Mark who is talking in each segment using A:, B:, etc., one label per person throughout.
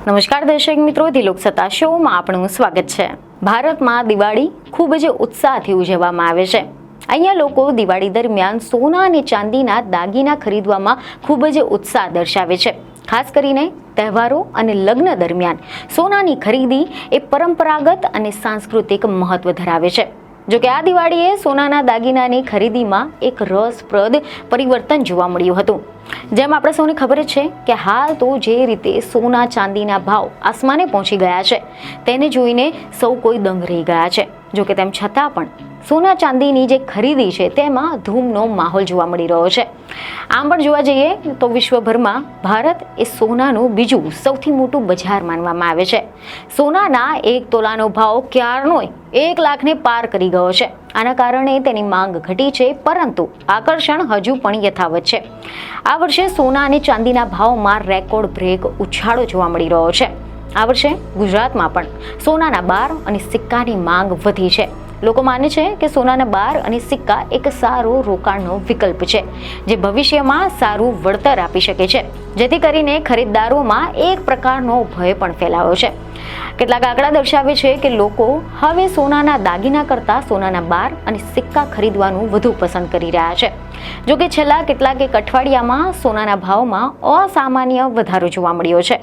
A: નમસ્કાર દર્શક મિત્રો, દિલોક સત્તા શોમાં આપનું સ્વાગત છે। ભારતમાં દિવાળી ખૂબ જ ઉત્સાહથી ઉજવવામાં આવે છે। અહીંયા લોકો દિવાળી દરમિયાન સોના અને ચાંદીના દાગીના ખરીદવામાં ખૂબ જ ઉત્સાહ દર્શાવે છે। ખાસ કરીને તહેવારો અને લગ્ન દરમિયાન સોનાની ખરીદી એ પરંપરાગત અને સાંસ્કૃતિક મહત્વ ધરાવે છે। જોકે આ દિવાળીએ સોનાના દાગીનાની ખરીદીમાં એક રસપ્રદ પરિવર્તન જોવા મળ્યું હતું। જેમ આપણે સૌને ખબર છે કે હાલ તો જે રીતે સોના ચાંદીના ભાવ આસમાને પહોંચી ગયા છે તેને જોઈને સૌ કોઈ દંગ રહી ગયા છે। જોકે તેમ છતાં પણ સોના ચાંદીની જે ખરીદી છે તેમાં ધૂમનો માહોલ જોવા મળી રહ્યો છે। આમ પણ જોવા જઈએ તો વિશ્વભરમાં ભારત એ સોનાનું બીજું સૌથી મોટું બજાર માનવામાં આવે છે। સોનાના 1 તોલાનો ભાવ ક્યારનોય 1 લાખને પાર કરી ગયો છે। આના કારણે તેની માંગ ઘટી છે, પરંતુ આકર્ષણ હજુ પણ યથાવત છે। આ વર્ષે સોના અને ચાંદીના ભાવમાં રેકોર્ડ બ્રેક ઉછાળો જોવા મળી રહ્યો છે। આ વર્ષે ગુજરાતમાં પણ સોનાના બાર અને સિક્કાની માંગ વધી છે। લોકો માને છે કે સોનાના બાર અને સિક્કા એક સારો રોકાણનો વિકલ્પ છે, જે ભવિષ્યમાં સારું વળતર આપી શકે છે, જેથી કરીને ખરીદદારોમાં એક પ્રકારનો ભય પણ ફેલાયો છે। કેટલાક આંકડા દર્શાવે છે કે લોકો હવે સોનાના દાગીના કરતાં સોનાના બાર અને સિક્કા ખરીદવાનું વધુ પસંદ કરી રહ્યા છે। જોકે છેલ્લા કેટલાક અઠવાડિયામાં સોનાના ભાવમાં અસામાન્ય વધારો જોવા મળ્યો છે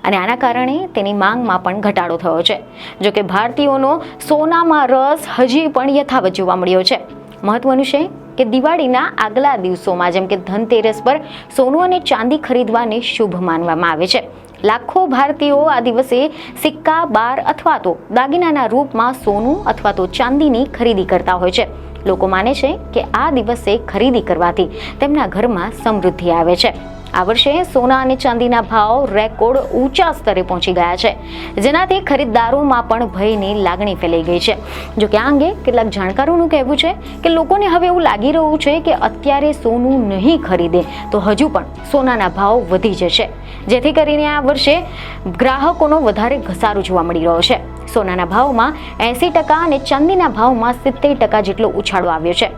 A: અને આના કારણે તેની માંગમાં પણ ઘટાડો થયો છે। જોકે ભારતીયોનો સોનામાં રસ હજી પણ યથાવત જોવા મળ્યો છે। મહત્વનું છે કે દિવાળીના આગલા દિવસોમાં જેમ કે ધનતેરસ પર સોનું અને ચાંદી ખરીદવાની શુભ માનવામાં આવે છે। લાખો ભારતીયો આ દિવસે સિક્કા, બાર અથવા તો દાગીનાના રૂપમાં સોનું અથવા તો ચાંદીની ખરીદી કરતા હોય છે। લોકો માને છે કે આ દિવસે ખરીદી કરવાથી તેમના ઘરમાં સમૃદ્ધિ આવે છે। આ વર્ષે સોના અને ચાંદીના ભાવ રેકોર્ડ ઊંચા સ્તરે પહોંચી ગયા છે, જેનાથી ખરીદદારોમાં પણ ભયની લાગણી ફેલાઈ ગઈ છે। જો કે આ અંગે કેટલાક જાણકારોનું કહેવું છે કે લોકોને હવે એવું લાગી રહ્યું છે કે અત્યારે સોનું નહીં ખરીદે તો હજુ પણ સોનાના ભાવ વધી જશે, જેથી કરીને આ વર્ષે ગ્રાહકોનો વધારે ઘસારો જોવા મળી રહ્યો છે। સોનાના ભાવમાં 80% અને ચાંદીના ભાવમાં 70% જેટલો ઉછાળો આવ્યો છે।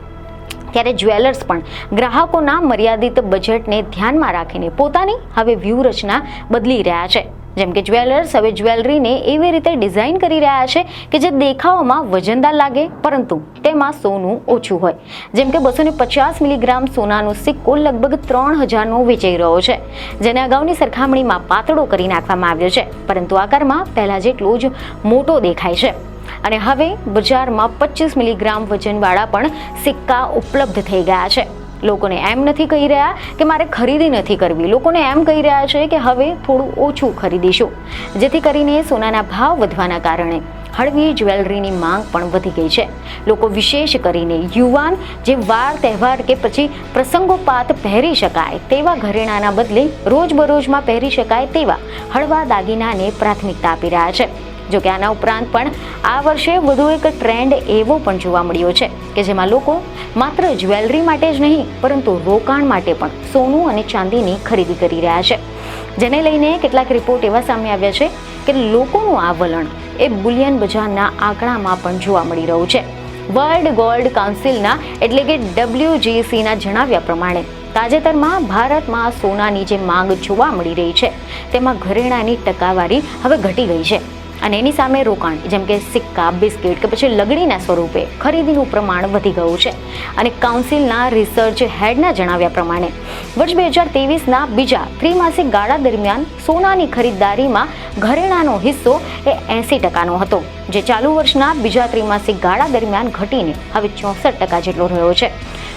A: ત્યારે જ્વેલર્સ પણ ગ્રાહકોના મર્યાદિત બજેટને ધ્યાનમાં રાખીને પોતાની હવે વ્યૂહરચના બદલી રહ્યા છે। જેમ કે જ્વેલર્સ હવે જ્વેલરીને એવી રીતે ડિઝાઇન કરી રહ્યા છે કે જે દેખાવમાં વજનદાર લાગે, પરંતુ તેમાં સોનું ઓછું હોય। જેમ કે 250 મિલીગ્રામ સોનાનો સિક્કો લગભગ 3000નો વેચાઈ રહ્યો છે, જેને અગાઉની સરખામણીમાં પાતળો કરી નાખવામાં આવ્યો છે, પરંતુ આકારમાં પહેલા જેટલો જ મોટો દેખાય છે। અને હવે બજારમાં 25 મિલીગ્રામ વજનવાળા પણ સિક્કા ઉપલબ્ધ થઈ ગયા છે। લોકોને એમ નથી કહી રહ્યા કે મારે ખરીદી નથી કરવી, લોકોને એમ કહી રહ્યા છે કે હવે થોડું ઓછું ખરીદીશું, જેથી કરીને સોનાના ભાવ વધવાના કારણે હળવી જ્વેલરીની માંગ પણ વધી ગઈ છે। લોકો વિશેષ કરીને યુવાન જે વાર, તહેવાર કે પછી પ્રસંગોપાત પહેરી શકાય તેવા ઘરેણાના બદલે રોજબરોજમાં પહેરી શકાય તેવા હળવા દાગીનાને પ્રાથમિકતા આપી રહ્યા છે। જોકે આના ઉપરાંત પણ આ વર્ષે વધુ એક ટ્રેન્ડ એવો પણ જોવા મળ્યો છે કે જેમાં લોકો માત્ર જ્વેલરી માટે જ નહીં પરંતુ રોકાણ માટે પણ સોનું અને ચાંદીની ખરીદી કરી રહ્યા છે, જેને લઈને કેટલાક રિપોર્ટ એવા સામે આવ્યા છે કે લોકોનું આ વલણ એ બુલિયન બજારના આંકડામાં પણ જોવા મળી રહ્યું છે। વર્લ્ડ ગોલ્ડ કાઉન્સિલના એટલે કે WGCના જણાવ્યા પ્રમાણે તાજેતરમાં ભારતમાં સોનાની જે માંગ જોવા મળી રહી છે તેમાં ઘરેણાની ટકાવારી હવે ઘટી ગઈ છે અને એની સામે રોકાણ જેમ કે સિક્કા, બિસ્કિટ કે પછી લગડીના સ્વરૂપે ખરીદીનું પ્રમાણ વધી ગયું છે। અને કાઉન્સિલના રિસર્ચ હેડના જણાવ્યા પ્રમાણે વર્ષ 2023ના બીજા ત્રિમાસિક ગાળા દરમિયાન સોનાની ખરીદદારીમાં ઘરેણાનો હિસ્સો એ 80%નો હતો, જે ચાલુ વર્ષના બીજા ત્રિમાસિક ગાળા દરમિયાન ઘટીને હવે 64% જેટલો રહ્યો છે।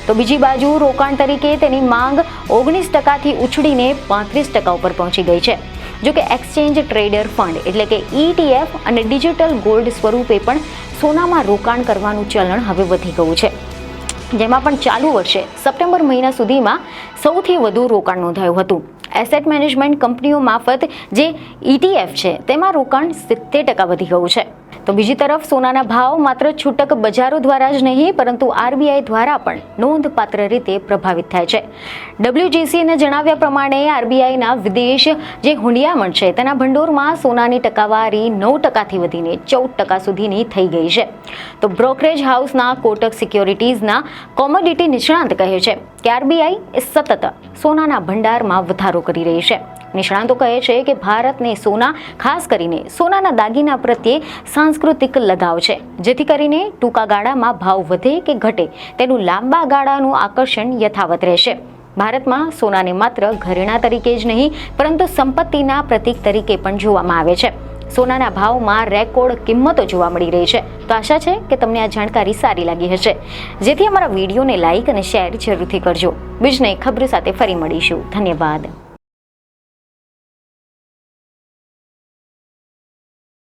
A: તો બીજી બાજુ રોકાણ તરીકે તેની માંગ 19%થી ઉછળીને 35% ઉપર પહોંચી ગઈ છે। જો કે એક્સચેન્જ ટ્રેડર ફંડ એટલે કે ETF અને ડિજિટલ ગોલ્ડ સ્વરૂપે પણ સોનામાં રોકાણ કરવાનું ચલણ હવે વધી ગયું છે, જેમાં પણ ચાલુ વર્ષે સપ્ટેમ્બર મહિના સુધીમાં સૌથી વધુ રોકાણ નોંધાયું હતું। એસેટ મેનેજમેન્ટ કંપનીઓ મારફત જે ETF છે તેમાં રોકાણ 70% વધી ગયું છે। તો બીજી તરફ સોનાના ભાવ માત્ર છૂટક બજારો દ્વારા જ નહીં પરંતુ RBI દ્વારા પણ નોંધપાત્ર રીતે પ્રભાવિત થાય છે। WGCને જણાવ્યા પ્રમાણે RBIના વિદેશ જે હુંડિયામણ છે તેના ભંડોળમાં સોનાની ટકાવારી 9%થી વધીને 14% સુધીની થઈ ગઈ છે। તો બ્રોકરેજ હાઉસના કોટક સિક્યોરિટીઝના કોમોડિટી નિષ્ણાંત કહે છે કે આરબીઆઈ સતત સોનાના ભંડારમાં વધારો કરી રહી છે. નિષ્ણાતો કહે છે કે ભારતને સોના, ખાસ કરીને સોનાના દાગીના પ્રત્યે સાંસ્કૃતિક લગાવ છે, જેથી કરીને ટૂંકા ગાળામાં ભાવ વધે કે ઘટે તેનું લાંબા ગાળાનું આકર્ષણ યથાવત રહેશે. ભારતમાં સોનાને માત્ર ઘરેણાં તરીકે જ નહીં પરંતુ સંપત્તિના પ્રતીક તરીકે પણ જોવામાં આવે છે. સોનાના ભાવમાં રેકોર્ડ કિંમતો જોવા મળી રહી છે. તો આશા છે કે તમને આ જાણકારી સારી લાગી હશે, જેથી અમારા વિડીયોને લાઇક અને શેર જરૂરથી કરજો. બીજને ખબર સાથે ફરી મળીશું. ધન્યવાદ.